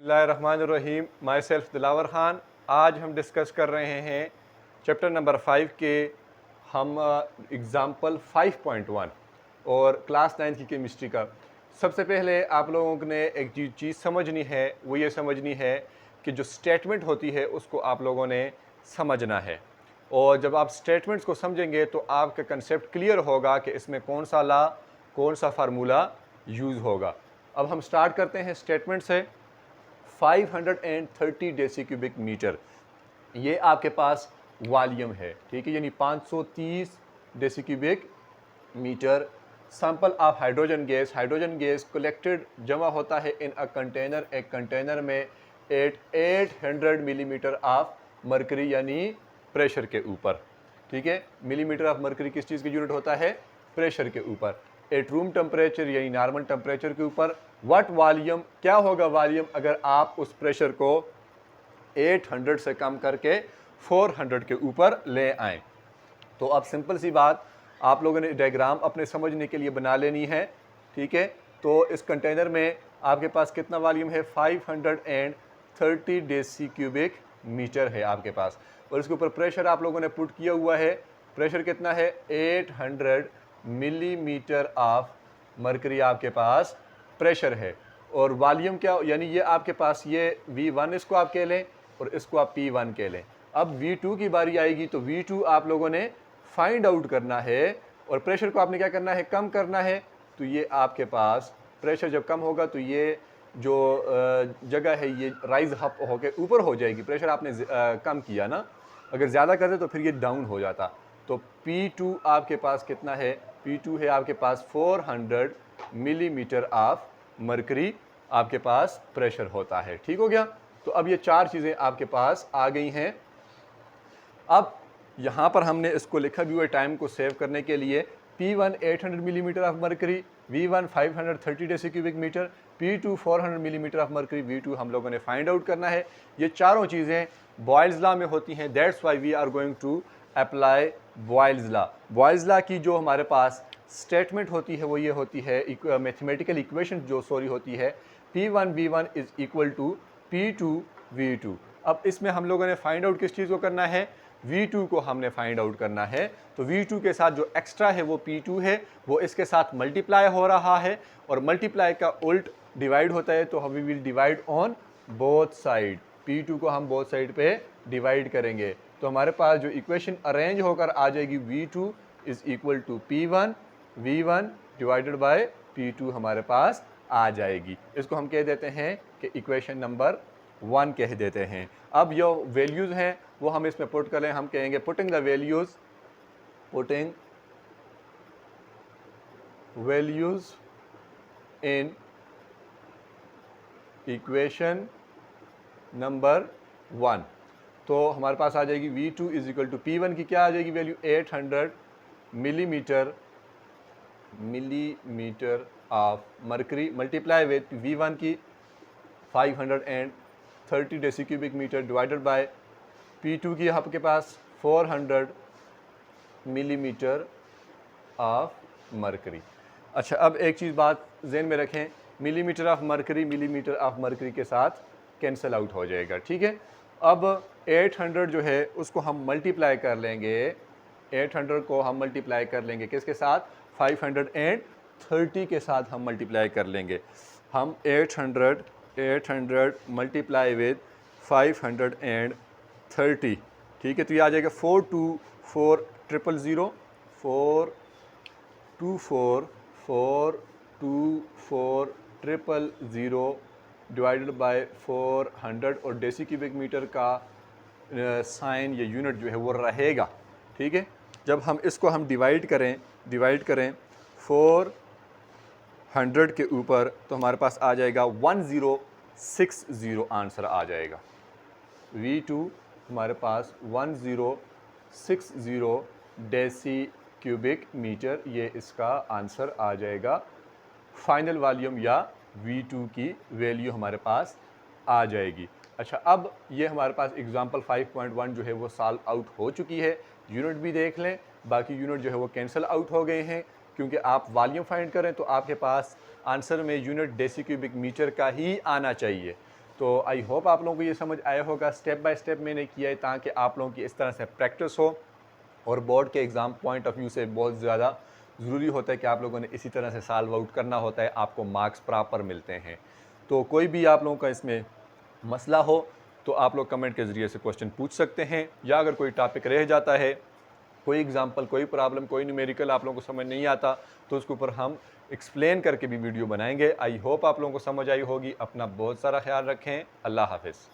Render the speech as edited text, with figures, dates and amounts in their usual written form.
बिस्मिल्लाहिर्रहमानिर्रहीम। My self Dilawar Khan. आज हम डिस्कस कर रहे हैं चैप्टर नंबर 5 के हम एग्ज़ाम्पल 5.1 और क्लास 9 की केमिस्ट्री का। सबसे पहले आप लोगों ने एक चीज़ समझनी है, वो ये समझनी है कि जो स्टेटमेंट होती है उसको आप लोगों ने समझना है। और जब आप स्टेटमेंट्स को समझेंगे तो आपका कंसेप्ट क्लियर होगा कि इसमें कौन सा लॉ, कौन सा फार्मूला यूज़ होगा। अब हम स्टार्ट करते हैं स्टेटमेंट से। 530 डेसी क्यूबिक मीटर ये आपके पास वॉल्यूम है, ठीक है, यानी 530 deci cubic metre sample of hydrogen gas collected जमा होता है इन अ कंटेनर, एक कंटेनर में एट 800 मिलीमीटर ऑफ मरकरी यानी प्रेशर के ऊपर, ठीक है। मिलीमीटर ऑफ मरकरी किस चीज़ की यूनिट होता है? प्रेशर के ऊपर। एट रूम टेम्परेचर यानी नॉर्मल टेम्परेचर के ऊपर। व्हाट वॉल्यूम, क्या होगा वॉल्यूम अगर आप उस प्रेशर को 800 से कम करके 400 के ऊपर ले आएँ। तो अब सिंपल सी बात आप लोगों ने डायग्राम अपने समझने के लिए बना लेनी है, ठीक है। तो इस कंटेनर में आपके पास कितना वॉल्यूम है? 530 डेसी क्यूबिक मीटर है आपके पास, और इसके ऊपर प्रेशर आप लोगों ने पुट किया हुआ है। प्रेशर कितना है? 800 मिलीमीटर ऑफ मरकरी आपके पास प्रेशर है। और वॉल्यूम क्या, यानी ये आपके पास ये V1 इसको आप कह लें और इसको आप P1 कह लें। अब V2 की बारी आएगी तो V2 आप लोगों ने फाइंड आउट करना है, और प्रेशर को आपने क्या करना है? कम करना है। तो ये आपके पास प्रेशर जब कम होगा तो ये जो जगह है ये राइज अप होके ऊपर हो जाएगी। प्रेशर आपने कम किया ना, अगर ज़्यादा कर दे तो फिर ये डाउन हो जाता। तो P2 आपके पास कितना है? P2 है आपके पास 400 मिलीमीटर ऑफ मरकरी आपके पास प्रेशर होता है, ठीक हो गया। तो अब ये चार चीज़ें आपके पास आ गई हैं। अब यहाँ पर हमने इसको लिखा भी हुआ टाइम को सेव करने के लिए। P1 800 millimetre of mercury, V1 530 deci cubic metre, P2 400 millimetre of mercury, V2 हम लोगों ने फाइंड आउट करना है। ये चारों चीज़ें बॉयल्स लॉ में होती हैं। That's why we are going to apply Boyle's law. Boyle's law की जो हमारे पास स्टेटमेंट होती है वो ये होती है, मैथमेटिकल इक्वेशन जो होती है, P1 V1 is equal to P2 V2। अब इसमें हम लोगों ने फाइंड आउट किस चीज़ को करना है? V2 को हमने फाइंड आउट करना है। तो V2 के साथ जो एक्स्ट्रा है वो P2 है, वो इसके साथ मल्टीप्लाई हो रहा है, और मल्टीप्लाई का उल्ट डिवाइड होता है, तो we will divide on both side. P2 को हम बोथ साइड पे डिवाइड करेंगे, तो हमारे पास जो इक्वेशन अरेंज होकर आ जाएगी V2 is equal to P1 V1 divided by P2 हमारे पास आ जाएगी। इसको हम कह देते हैं कि इक्वेशन नंबर 1 कह देते हैं। अब जो वैल्यूज़ हैं वो हम इसमें पुट करें, हम कहेंगे putting the values in equation number 1। तो हमारे पास आ जाएगी V2 is equal to P1 की क्या आ जाएगी value? 800 millimetre of mercury multiply with V1 की 530 deci cubic metre divided by P2 की आपके पास 400 मिलीमीटर ऑफ मरकरी। अच्छा, अब एक चीज़ बात ज़हन में रखें, मिलीमीटर ऑफ मरकरी के साथ कैंसिल आउट हो जाएगा, ठीक है। अब 800 जो है उसको हम मल्टीप्लाई कर लेंगे, 800 को हम मल्टीप्लाई कर लेंगे किसके साथ? 530 के साथ हम मल्टीप्लाई कर लेंगे। हम 800 मल्टीप्लाई विद 530, ठीक है। तो ये आ जाएगा 424,000 424,000 डिवाइडेड बाय 400, और डेसी क्यूबिक मीटर का साइन या यूनिट जो है वो रहेगा, ठीक है। जब हम इसको हम डिवाइड करें 400 के ऊपर, तो हमारे पास आ जाएगा 1060 आंसर आ जाएगा। V2 हमारे पास 1060 डेसी क्यूबिक मीटर, ये इसका आंसर आ जाएगा। फाइनल वॉल्यूम या V2 की वैल्यू हमारे पास आ जाएगी। अच्छा, अब ये हमारे पास एग्जांपल 5.1 जो है वो सॉल्व आउट हो चुकी है। यूनिट भी देख लें, बाकी यूनिट जो है वो कैंसिल आउट हो गए हैं, क्योंकि आप वॉल्यूम फाइंड करें तो आपके पास आंसर में यूनिट डेसी क्यूबिक मीटर का ही आना चाहिए। तो आई होप आप लोगों को ये समझ आया होगा। स्टेप बाय स्टेप मैंने किया है ताकि आप लोगों की इस तरह से प्रैक्टिस हो, और बोर्ड के एग्ज़ाम पॉइंट ऑफ व्यू से बहुत ज़्यादा ज़रूरी होता है कि आप लोगों ने इसी तरह से सॉल्व आउट करना होता है, आपको मार्क्स प्रॉपर मिलते हैं। तो कोई भी आप लोगों का इसमें मसला हो तो आप लोग कमेंट के ज़रिए से क्वेश्चन पूछ सकते हैं, या अगर कोई टॉपिक रह जाता है, कोई एग्जांपल, कोई प्रॉब्लम, कोई न्यूमेरिकल आप लोगों को समझ नहीं आता, तो उसके ऊपर हम एक्सप्लेन करके भी वीडियो बनाएंगे। आई होप आप लोगों को समझ आई होगी। अपना बहुत सारा ख्याल रखें। अल्लाह हाफ़िज़।